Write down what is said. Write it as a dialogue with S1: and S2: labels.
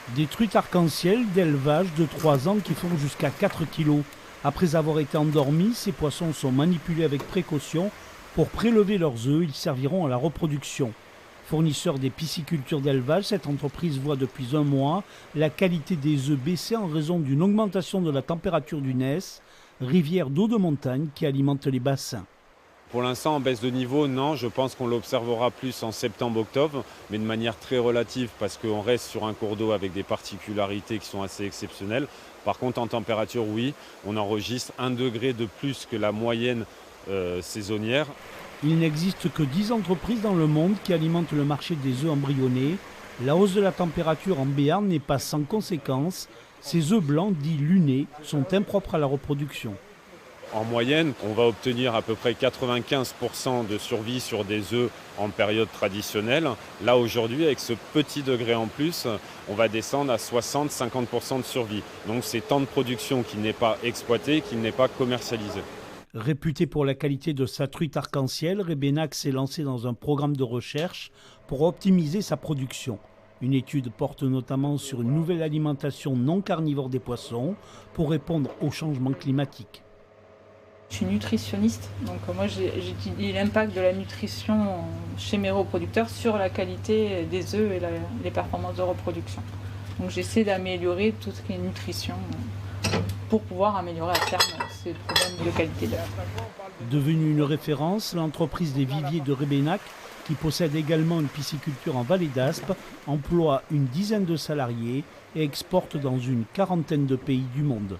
S1: Des truites arc-en-ciel d'élevage de 3 ans qui font jusqu'à 4 kilos. Après avoir été endormis, ces poissons sont manipulés avec précaution. Pour prélever leurs œufs, ils serviront à la reproduction. Fournisseur des piscicultures d'élevage, cette entreprise voit depuis un mois la qualité des œufs baisser en raison d'une augmentation de la température du Ness, rivière d'eau de montagne qui alimente les bassins.
S2: Pour l'instant, en baisse de niveau, non. Je pense qu'on l'observera plus en septembre-octobre, mais de manière très relative parce qu'on reste sur un cours d'eau avec des particularités qui sont assez exceptionnelles. Par contre, en température, oui, on enregistre 1 degré de plus que la moyenne saisonnière.
S1: Il n'existe que 10 entreprises dans le monde qui alimentent le marché des œufs embryonnés. La hausse de la température en Béarn n'est pas sans conséquence. Ces œufs blancs, dits lunés, sont impropres à la reproduction.
S2: En moyenne, on va obtenir à peu près 95% de survie sur des œufs en période traditionnelle. Là, aujourd'hui, avec ce petit degré en plus, on va descendre à 60-50% de survie. Donc c'est temps de production qui n'est pas exploité, qui n'est pas commercialisé.
S1: Réputé pour la qualité de sa truite arc-en-ciel, Rébénac s'est lancé dans un programme de recherche pour optimiser sa production. Une étude porte notamment sur une nouvelle alimentation non carnivore des poissons pour répondre au changement climatique.
S3: Je suis nutritionniste, donc moi j'étudie l'impact de la nutrition chez mes reproducteurs sur la qualité des œufs et les performances de reproduction. Donc j'essaie d'améliorer tout ce qui est nutrition pour pouvoir améliorer à terme ces problèmes de qualité d'œufs.
S1: Devenue une référence, l'entreprise des viviers de Rébénac, qui possède également une pisciculture en vallée d'Aspe, emploie une dizaine de salariés et exporte dans une quarantaine de pays du monde.